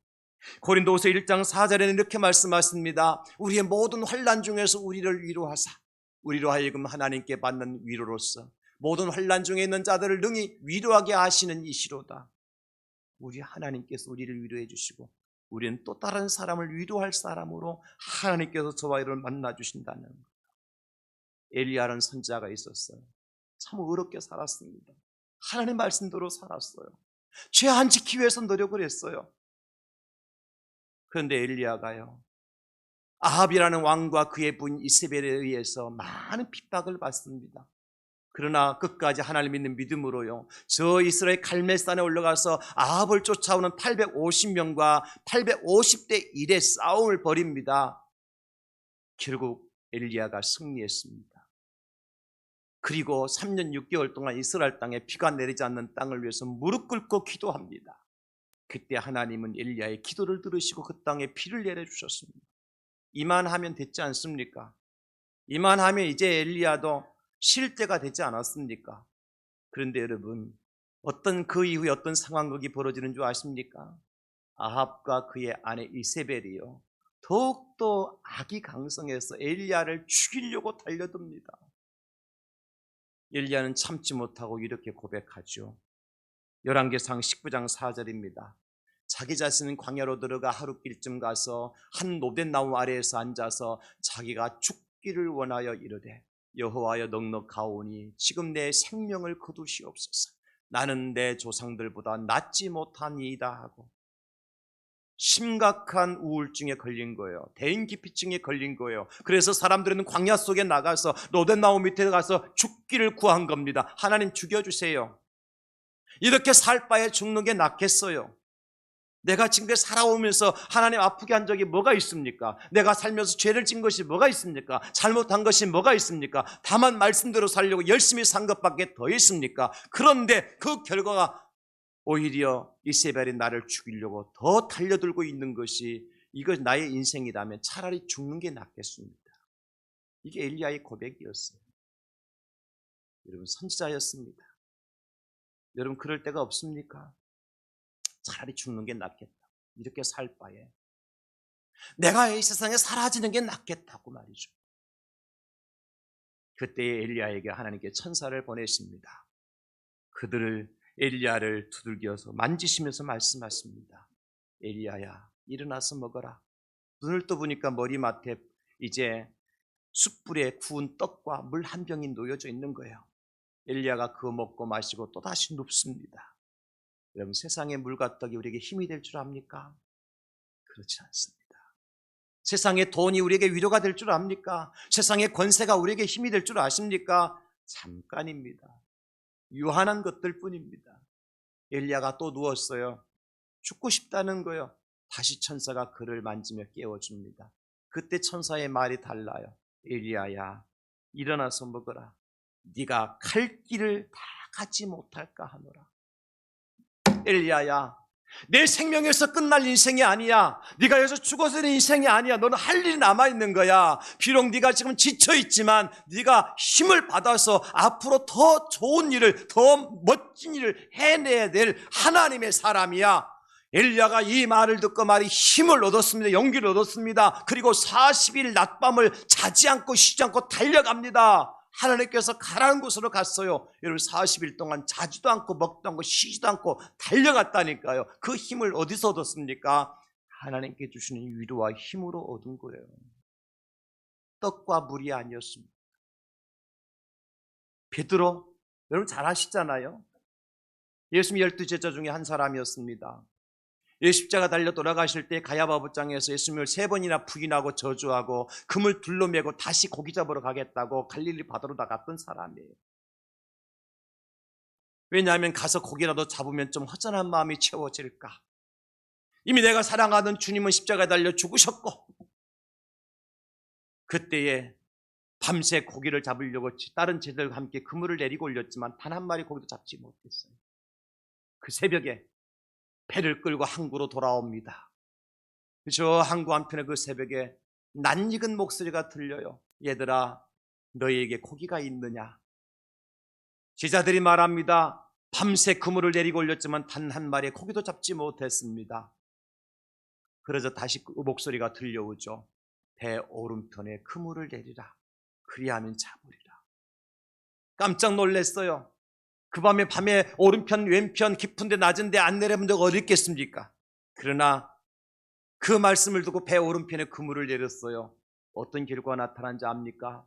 고린도후서 1장 4절에는 이렇게 말씀하십니다. 우리의 모든 환난 중에서 우리를 위로하사 우리로 하여금 하나님께 받는 위로로서 모든 환난 중에 있는 자들을 능히 위로하게 하시는 이시로다. 우리 하나님께서 우리를 위로해 주시고 우리는 또 다른 사람을 위로할 사람으로 하나님께서 저와 이를 만나 주신다는 거예요. 엘리야라는 선지자가 있었어요. 참 어렵게 살았습니다. 하나님 말씀대로 살았어요. 죄 안 지키기 위해서 노력을 했어요. 그런데 엘리야가요, 아합이라는 왕과 그의 부인 이세벨에 의해서 많은 핍박을 받습니다. 그러나 끝까지 하나님 믿는 믿음으로요, 저 이스라엘 갈멜산에 올라가서 아합을 쫓아오는 850명과 850대 1의 싸움을 벌입니다. 결국 엘리야가 승리했습니다. 그리고 3년 6개월 동안 이스라엘 땅에 비가 내리지 않는 땅을 위해서 무릎 꿇고 기도합니다. 그때 하나님은 엘리야의 기도를 들으시고 그 땅에 비를 내려주셨습니다. 이만하면 됐지 않습니까? 이만하면 이제 엘리야도 쉴 때가 되지 않았습니까? 그런데 여러분, 그 이후에 어떤 상황극이 벌어지는 줄 아십니까? 아합과 그의 아내 이세벨이요, 더욱더 악이 강성해서 엘리야를 죽이려고 달려듭니다. 엘리야는 참지 못하고 이렇게 고백하죠. 열왕기상 19장 4절입니다. 자기 자신은 광야로 들어가 하룻길쯤 가서 한 노된 나무 아래에서 앉아서 자기가 죽기를 원하여 이르되, 여호와여 넉넉하오니 지금 내 생명을 거두시옵소서. 나는 내 조상들보다 낫지 못하니이다 하고 심각한 우울증에 걸린 거예요. 대인기피증에 걸린 거예요. 그래서 사람들은 광야 속에 나가서 노된 나무 밑에 가서 죽기를 구한 겁니다. 하나님 죽여주세요. 이렇게 살 바에 죽는 게 낫겠어요. 내가 지금까지 살아오면서 하나님 아프게 한 적이 뭐가 있습니까? 내가 살면서 죄를 진 것이 뭐가 있습니까? 잘못한 것이 뭐가 있습니까? 다만 말씀대로 살려고 열심히 산 것밖에 더 있습니까? 그런데 그 결과가 오히려 이세벨이 나를 죽이려고 더 달려들고 있는 것이, 이것 나의 인생이라면 차라리 죽는 게 낫겠습니다. 이게 엘리야의 고백이었어요. 여러분, 선지자였습니다. 여러분, 그럴 때가 없습니까? 차라리 죽는 게 낫겠다. 이렇게 살 바에 내가 이 세상에 사라지는 게 낫겠다고 말이죠. 그때 엘리야에게 하나님께 천사를 보내십니다. 엘리야를 두들겨서 만지시면서 말씀하십니다. 엘리야야, 일어나서 먹어라. 눈을 떠보니까 머리맡에 이제 숯불에 구운 떡과 물 한 병이 놓여져 있는 거예요. 엘리야가 그거 먹고 마시고 또다시 눕습니다. 여러분, 세상의 물과 떡이 우리에게 힘이 될 줄 압니까? 그렇지 않습니다. 세상의 돈이 우리에게 위로가 될 줄 압니까? 세상의 권세가 우리에게 힘이 될 줄 아십니까? 잠깐입니다. 유한한 것들 뿐입니다. 엘리야가 또 누웠어요. 죽고 싶다는 거예요. 다시 천사가 그를 만지며 깨워줍니다. 그때 천사의 말이 달라요. 엘리야야, 일어나서 먹어라. 네가 갈 길을 다 가지 못할까 하노라. 엘리야야, 내 생명에서 끝날 인생이 아니야. 네가 여기서 죽어서는 인생이 아니야. 너는 할 일이 남아있는 거야. 비록 네가 지금 지쳐있지만 네가 힘을 받아서 앞으로 더 좋은 일을, 더 멋진 일을 해내야 될 하나님의 사람이야. 엘리야가 이 말을 듣고 말이 힘을 얻었습니다. 용기를 얻었습니다. 그리고 40일 낮밤을 자지 않고 쉬지 않고 달려갑니다. 하나님께서 가라는 곳으로 갔어요. 여러분, 40일 동안 자지도 않고 먹지도 않고 쉬지도 않고 달려갔다니까요. 그 힘을 어디서 얻었습니까? 하나님께 주시는 위로와 힘으로 얻은 거예요. 떡과 물이 아니었습니다. 베드로, 여러분 잘 아시잖아요. 예수님 12제자 중에 한 사람이었습니다. 십자가 달려 돌아가실 때 가야바 법장에서 예수님을 3번이나 부인하고 저주하고 금을 둘러매고 다시 고기 잡으러 가겠다고 갈릴리 바다로 나갔던 사람이에요. 왜냐하면 가서 고기라도 잡으면 좀 허전한 마음이 채워질까. 이미 내가 사랑하던 주님은 십자가에 달려 죽으셨고, 그때에 밤새 고기를 잡으려고 다른 제자들과 함께 그물을 내리고 올렸지만 단 한 마리 고기도 잡지 못했어요. 그 새벽에 배를 끌고 항구로 돌아옵니다. 저 항구 한편의 그 새벽에 낯익은 목소리가 들려요. 얘들아, 너희에게 고기가 있느냐? 제자들이 말합니다. 밤새 그물을 내리고 올렸지만 단 한 마리의 고기도 잡지 못했습니다. 그래서 다시 그 목소리가 들려오죠. 배 오른편에 그물을 내리라. 그리하면 잡으리라. 깜짝 놀랐어요. 그 밤에 오른편 왼편 깊은데 낮은데 안 내려본 적 어디 있겠습니까? 그러나 그 말씀을 듣고 배 오른편에 그물을 내렸어요. 어떤 결과가 나타난지 압니까?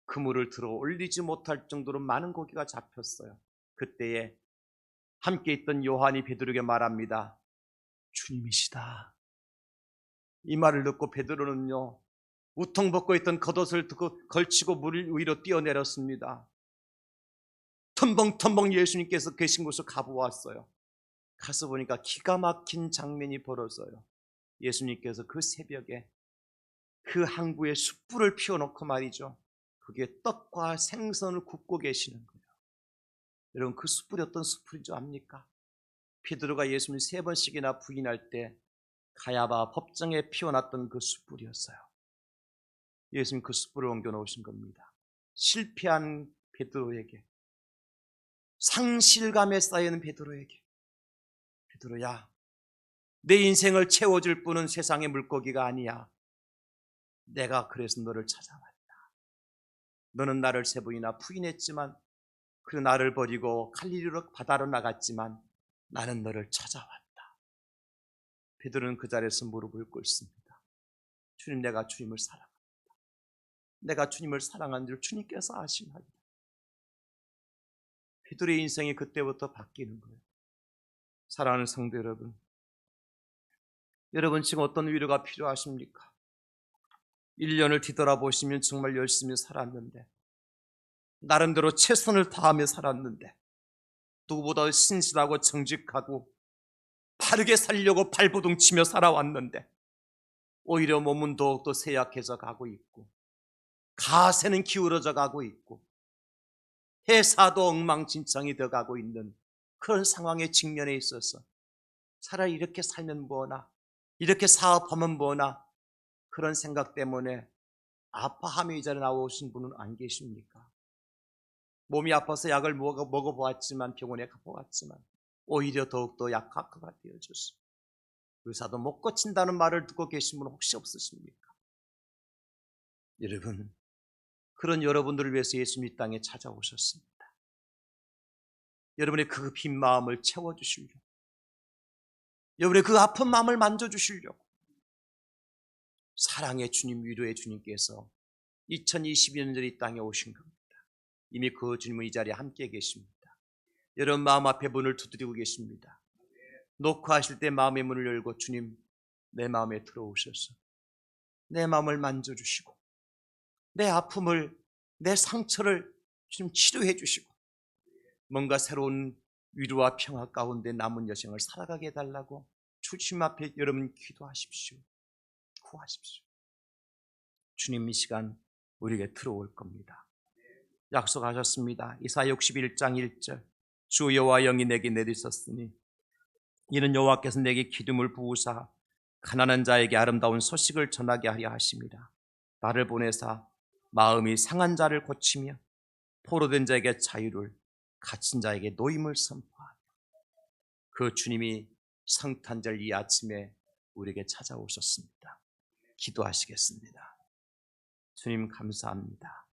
그물을 들어 올리지 못할 정도로 많은 고기가 잡혔어요. 그때에 함께 있던 요한이 베드로에게 말합니다. 주님이시다. 이 말을 듣고 베드로는요, 우통 벗고 있던 겉옷을 걸치고 물 위로 뛰어내렸습니다. 텀벙텀벙 예수님께서 계신 곳을 가보았어요. 가서 보니까 기가 막힌 장면이 벌어져요. 예수님께서 그 새벽에 그 항구에 숯불을 피워놓고 말이죠, 그게 떡과 생선을 굽고 계시는 거예요. 여러분, 그 숯불이 어떤 숯불인 줄 압니까? 베드로가 예수님을 3번씩이나 부인할 때 가야바 법정에 피워놨던 그 숯불이었어요. 예수님 그 숯불을 옮겨놓으신 겁니다. 실패한 베드로에게, 상실감에 쌓여있는 베드로에게, 베드로야, 내 인생을 채워줄 분은 세상의 물고기가 아니야. 내가 그래서 너를 찾아왔다. 너는 나를 3번이나 부인했지만, 그 나를 버리고 갈릴리로 바다로 나갔지만 나는 너를 찾아왔다. 베드로는 그 자리에서 무릎을 꿇습니다. 주님, 내가 주님을 사랑합니다. 내가 주님을 사랑한 줄 주님께서 아시나이다. 베드로의 인생이 그때부터 바뀌는 거예요. 사랑하는 성도 여러분, 여러분 지금 어떤 위로가 필요하십니까? 1년을 뒤돌아보시면 정말 열심히 살았는데, 나름대로 최선을 다하며 살았는데, 누구보다 신실하고 정직하고 바르게 살려고 발버둥 치며 살아왔는데, 오히려 몸은 더욱더 쇠약해져 가고 있고, 가세는 기울어져 가고 있고, 회사도 엉망진창이 되어 가고 있는 그런 상황에 직면해 있어서 차라리 이렇게 살면 뭐나, 이렇게 사업하면 뭐나, 그런 생각 때문에 아파하며 이 자리에 나오신 분은 안 계십니까? 몸이 아파서 약을 먹어보았지만, 병원에 가보았지만 오히려 더욱더 약화가 되어졌어요. 의사도 못 고친다는 말을 듣고 계신 분 혹시 없으십니까? 여러분, 그런 여러분들을 위해서 예수님 이 땅에 찾아오셨습니다. 여러분의 그 빈 마음을 채워주시려고, 여러분의 그 아픈 마음을 만져주시려고, 사랑의 주님, 위로의 주님께서 2022년에 이 땅에 오신 겁니다. 이미 그 주님은 이 자리에 함께 계십니다. 여러분 마음 앞에 문을 두드리고 계십니다. 녹화하실 때 마음의 문을 열고, 주님, 내 마음에 들어오셔서 내 마음을 만져주시고, 내 아픔을, 내 상처를 주님 치료해 주시고, 뭔가 새로운 위로와 평화 가운데 남은 여생을 살아가게 해달라고 주님 앞에 여러분 기도하십시오. 구하십시오. 주님 이 시간 우리에게 들어올 겁니다. 약속하셨습니다. 이사야 61장 1절, 주 여호와 영이 내게 내리셨으니 이는 여호와께서 내게 기름을 부으사 가난한 자에게 아름다운 소식을 전하게 하려 하십니다. 나를 보내사 마음이 상한 자를 고치며 포로된 자에게 자유를, 갇힌 자에게 노임을 선포하며. 그 주님이 성탄절 이 아침에 우리에게 찾아오셨습니다. 기도하시겠습니다. 주님 감사합니다.